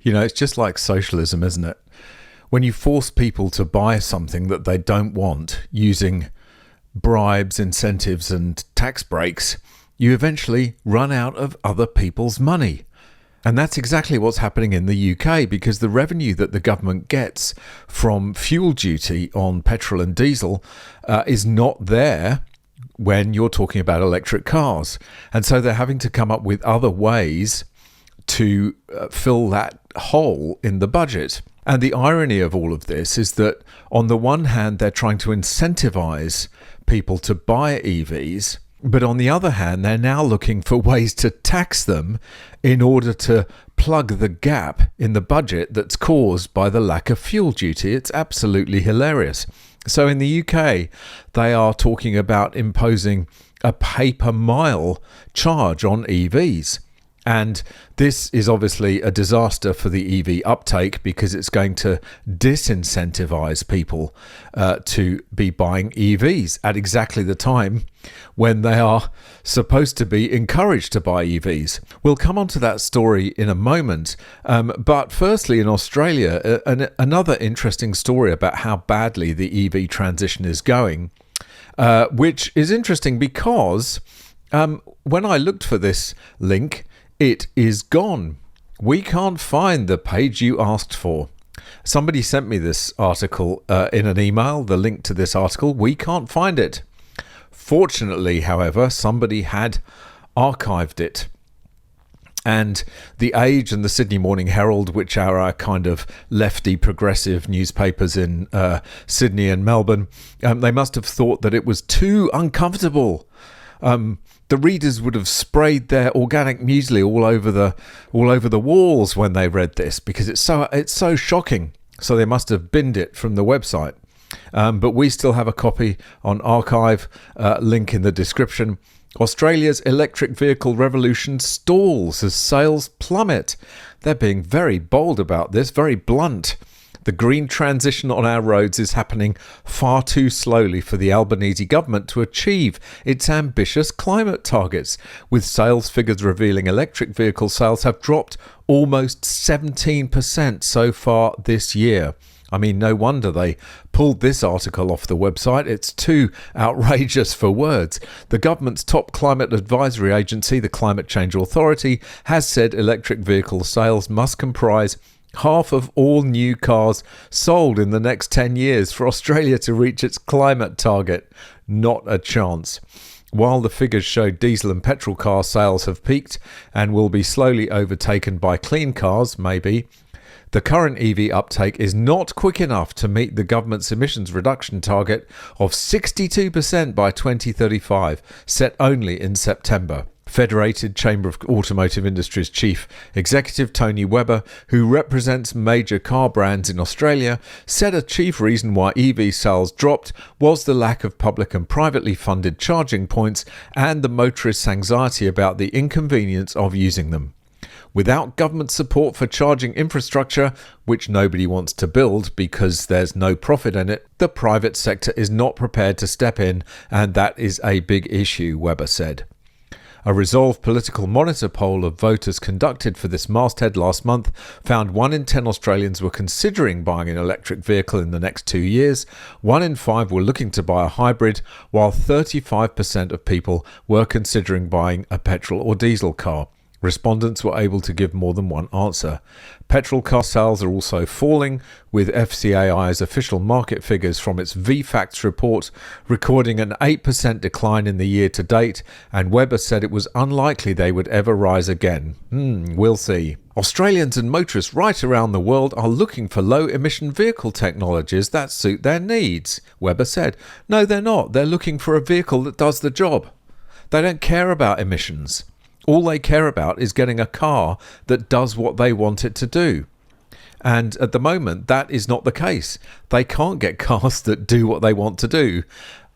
You know, it's just like socialism, isn't it? When you force people to buy something that they don't want using bribes, incentives, and tax breaks, you eventually run out of other people's money. And that's exactly what's happening in the UK, because the revenue that the government gets from fuel duty on petrol and diesel is not there when you're talking about electric cars. And so they're having to come up with other ways to fill that hole in the budget. And the irony of all of this is that on the one hand, they're trying to incentivize people to buy EVs, but on the other hand, they're now looking for ways to tax them in order to plug the gap in the budget that's caused by the lack of fuel duty. It's absolutely hilarious. So in the UK, they are talking about imposing a pay per mile charge on EVs. And this is obviously a disaster for the EV uptake, because it's going to disincentivize people to be buying EVs at exactly the time when they are supposed to be encouraged to buy EVs. We'll come on to that story in a moment. But firstly, in Australia, another interesting story about how badly the EV transition is going, which is interesting because when I looked for this link, it is gone. We can't find the page you asked for. Somebody sent me this article in an email, the link to this article. We can't find it. Fortunately, however, somebody had archived it. And The Age and the Sydney Morning Herald, which are our kind of lefty progressive newspapers in Sydney and Melbourne, they must have thought that it was too uncomfortable. The readers would have sprayed their organic muesli all over the walls when they read this, because it's so shocking. So they must have binned it from the website. But we still have a copy on archive, link in the description. Australia's electric vehicle revolution stalls as sales plummet. They're being very bold about this, very blunt. The green transition on our roads is happening far too slowly for the Albanese government to achieve its ambitious climate targets, with sales figures revealing electric vehicle sales have dropped almost 17% so far this year. I mean, no wonder they pulled this article off the website. It's too outrageous for words. The government's top climate advisory agency, the Climate Change Authority, has said electric vehicle sales must comprise half of all new cars sold in the next 10 years for Australia to reach its climate target. Not a chance. While the figures show diesel and petrol car sales have peaked and will be slowly overtaken by clean cars, maybe, the current EV uptake is not quick enough to meet the government's emissions reduction target of 62% by 2035, set only in September. Federated Chamber of Automotive Industry's chief executive, Tony Webber, who represents major car brands in Australia, said a chief reason why EV sales dropped was the lack of public and privately funded charging points and the motorists' anxiety about the inconvenience of using them. Without government support for charging infrastructure, which nobody wants to build because there's no profit in it, the private sector is not prepared to step in, and that is a big issue, Webber said. A Resolve Political Monitor poll of voters conducted for this masthead last month found 1 in 10 Australians were considering buying an electric vehicle in the next 2 years, 1 in 5 were looking to buy a hybrid, while 35% of people were considering buying a petrol or diesel car. Respondents were able to give more than one answer. Petrol car sales are also falling, with FCAI's official market figures from its VFACTS report recording an 8% decline in the year to date, and Webber said it was unlikely they would ever rise again. We'll see. Australians and motorists right around the world are looking for low-emission vehicle technologies that suit their needs, Webber said. No, they're not. They're looking for a vehicle that does the job. They don't care about emissions. All they care about is getting a car that does what they want it to do. And at the moment, that is not the case. They can't get cars that do what they want to do.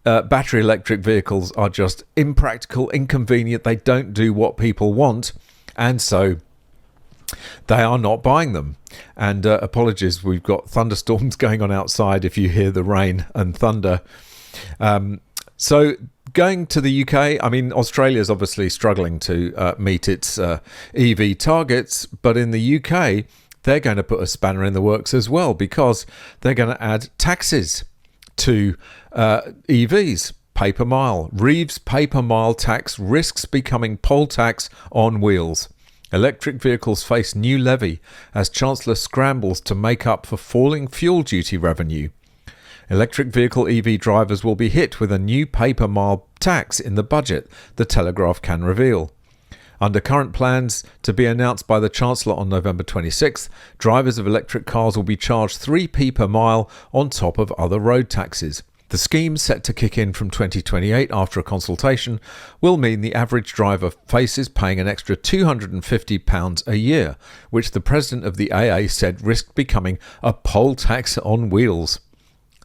Battery electric vehicles are just impractical, inconvenient. They don't do what people want. And so they are not buying them. And apologies, we've got thunderstorms going on outside if you hear the rain and thunder. So going to the UK, I mean, Australia is obviously struggling to meet its EV targets, but in the UK, they're going to put a spanner in the works as well, because they're going to add taxes to EVs. Paper mile. Reeves paper mile tax risks becoming poll tax on wheels. Electric vehicles face new levy as Chancellor scrambles to make up for falling fuel duty revenue. Electric vehicle EV drivers will be hit with a new paper mile tax in the budget, the Telegraph can reveal. Under current plans to be announced by the Chancellor on November 26th, drivers of electric cars will be charged 3p per mile on top of other road taxes. The scheme, set to kick in from 2028 after a consultation, will mean the average driver faces paying an extra £250 a year, which the president of the AA said risked becoming a poll tax on wheels.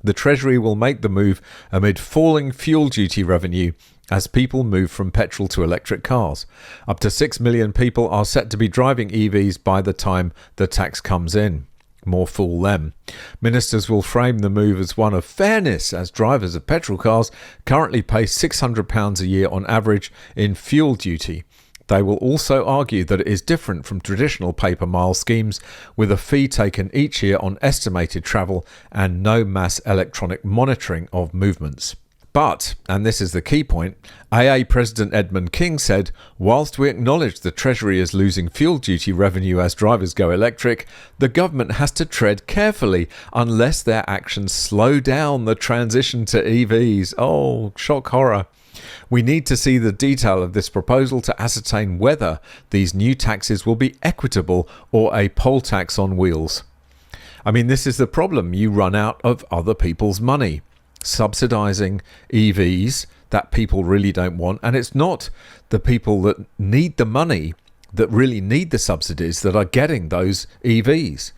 The Treasury will make the move amid falling fuel duty revenue as people move from petrol to electric cars. Up to 6 million people are set to be driving EVs by the time the tax comes in. More fool them. Ministers will frame the move as one of fairness, as drivers of petrol cars currently pay £600 a year on average in fuel duty. They will also argue that it is different from traditional paper mile schemes, with a fee taken each year on estimated travel and no mass electronic monitoring of movements. But, and this is the key point, AA President Edmund King said, whilst we acknowledge the Treasury is losing fuel duty revenue as drivers go electric, the government has to tread carefully unless their actions slow down the transition to EVs. Oh, shock horror. We need to see the detail of this proposal to ascertain whether these new taxes will be equitable or a poll tax on wheels. I mean, this is the problem. You run out of other people's money. Subsidising EVs that people really don't want, and it's not the people that need the money, that really need the subsidies, that are getting those EVs.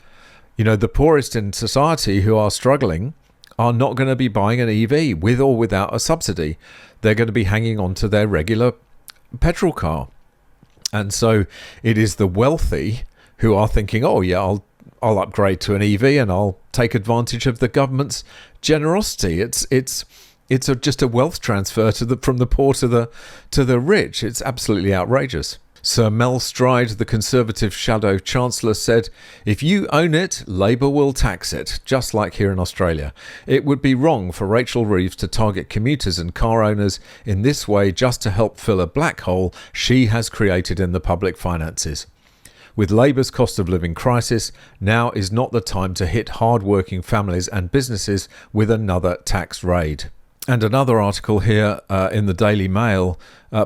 You know, the poorest in society who are struggling are not going to be buying an EV with or without a subsidy. They're going to be hanging on to their regular petrol car. And so it is the wealthy who are thinking, oh yeah, I'll upgrade to an EV and I'll take advantage of the government's generosity. It's just a wealth transfer from the poor to the rich. It's absolutely outrageous. Sir Mel Stride, the Conservative Shadow Chancellor, said, if you own it, Labour will tax it, just like here in Australia. It would be wrong for Rachel Reeves to target commuters and car owners in this way just to help fill a black hole she has created in the public finances. With Labour's cost of living crisis, now is not the time to hit hard-working families and businesses with another tax raid. And another article here in the Daily Mail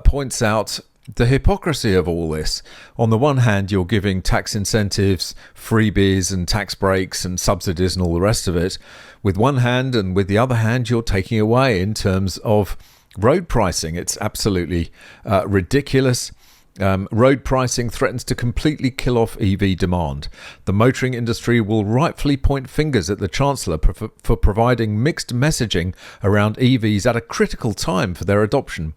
points out the hypocrisy of all this. On the one hand, you're giving tax incentives, freebies and tax breaks and subsidies and all the rest of it with one hand, and with the other hand, you're taking away in terms of road pricing. It's absolutely ridiculous. Road pricing threatens to completely kill off EV demand. The motoring industry will rightfully point fingers at the Chancellor for providing mixed messaging around EVs at a critical time for their adoption.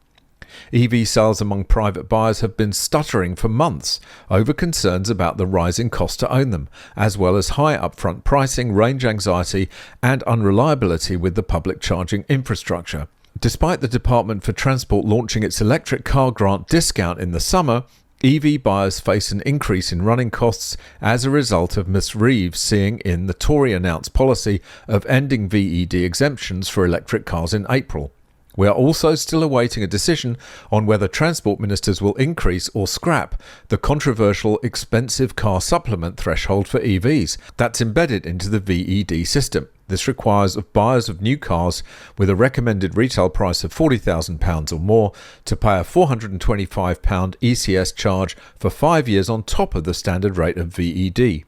EV sales among private buyers have been stuttering for months over concerns about the rising cost to own them, as well as high upfront pricing, range anxiety and unreliability with the public charging infrastructure. Despite the Department for Transport launching its electric car grant discount in the summer, EV buyers face an increase in running costs as a result of Ms Reeves seeing in the Tory announced policy of ending VED exemptions for electric cars in April. We are also still awaiting a decision on whether transport ministers will increase or scrap the controversial expensive car supplement threshold for EVs that's embedded into the VED system. This requires of buyers of new cars with a recommended retail price of £40,000 or more to pay a £425 ECS charge for 5 years on top of the standard rate of VED.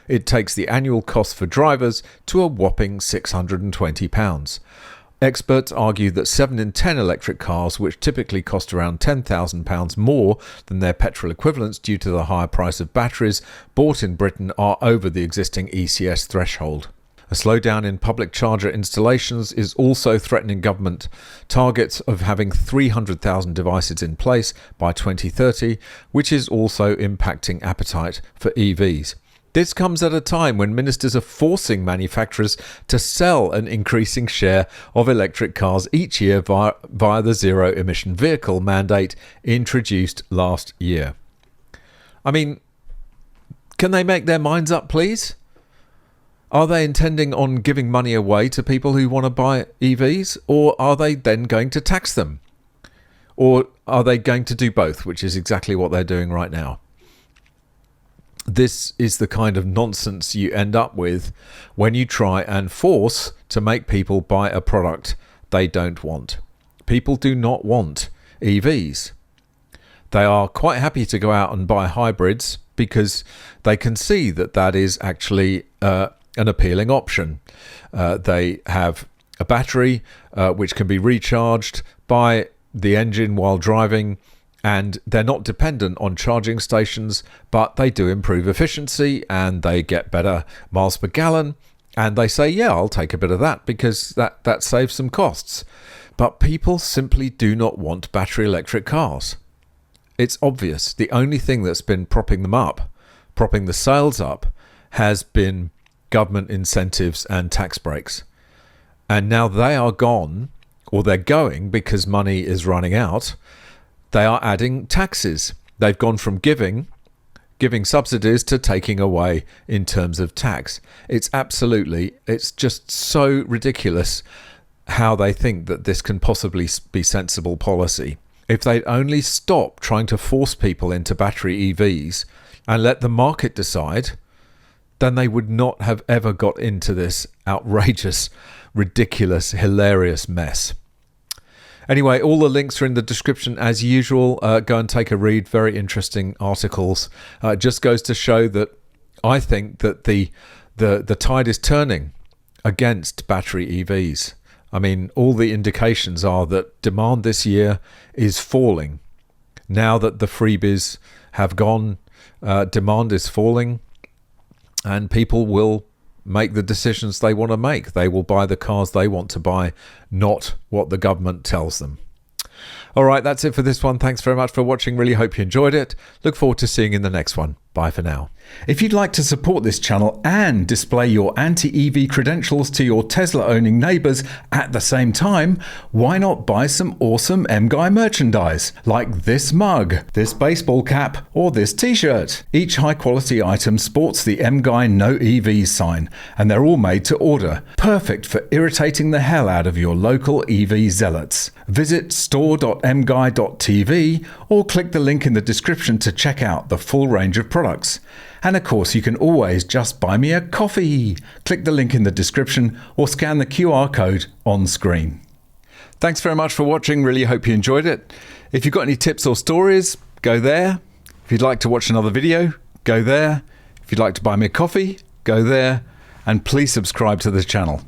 It takes the annual cost for drivers to a whopping £620. Experts argue that 7 in 10 electric cars, which typically cost around £10,000 more than their petrol equivalents due to the higher price of batteries bought in Britain, are over the existing ECS threshold. A slowdown in public charger installations is also threatening government targets of having 300,000 devices in place by 2030, which is also impacting appetite for EVs. This comes at a time when ministers are forcing manufacturers to sell an increasing share of electric cars each year via the zero-emission vehicle mandate introduced last year. I mean, Can they make their minds up, please? Are they intending on giving money away to people who want to buy EVs, or are they then going to tax them? Or are they going to do both, which is exactly what they're doing right now? This is the kind of nonsense you end up with when you try and force to make people buy a product they don't want. People do not want EVs. They are quite happy to go out and buy hybrids because they can see that that is actually an appealing option. They have a battery which can be recharged by the engine while driving, and they're not dependent on charging stations, but they do improve efficiency and they get better miles per gallon. And they say, yeah, I'll take a bit of that because that saves some costs. But people simply do not want battery electric cars. It's obvious. The only thing that's been propping them up, propping the sales up, has been government incentives and tax breaks. And now they are gone, or they're going because money is running out. They are adding taxes. They've gone from giving subsidies to taking away in terms of tax. It's just so ridiculous how they think that this can possibly be sensible policy. If they'd only stop trying to force people into battery EVs and let the market decide, then they would not have ever got into this outrageous, ridiculous, hilarious mess. Anyway, all the links are in the description as usual. Go and take a read. Very interesting articles. It just goes to show that I think that the tide is turning against battery EVs. I mean, all the indications are that demand this year is falling. Now that the freebies have gone, demand is falling, and people will make the decisions they want to make. They will buy the cars they want to buy, not what the government tells them. All right, that's it for this one. Thanks very much for watching. Really hope you enjoyed it. Look forward to seeing you in the next one. Bye for now. If you'd like to support this channel and display your anti-EV credentials to your Tesla-owning neighbours at the same time, why not buy some awesome MGUY merchandise, like this mug, this baseball cap, or this t-shirt. Each high-quality item sports the MGUY No EVs sign, and they're all made to order, perfect for irritating the hell out of your local EV zealots. Visit store.mguy.tv or click the link in the description to check out the full range of products. And of course, you can always just buy me a coffee. Click the link in the description or scan the QR code on screen. Thanks very much for watching. Really hope you enjoyed it. If you've got any tips or stories, go there. If you'd like to watch another video, go there. If you'd like to buy me a coffee, go there. And please subscribe to the channel.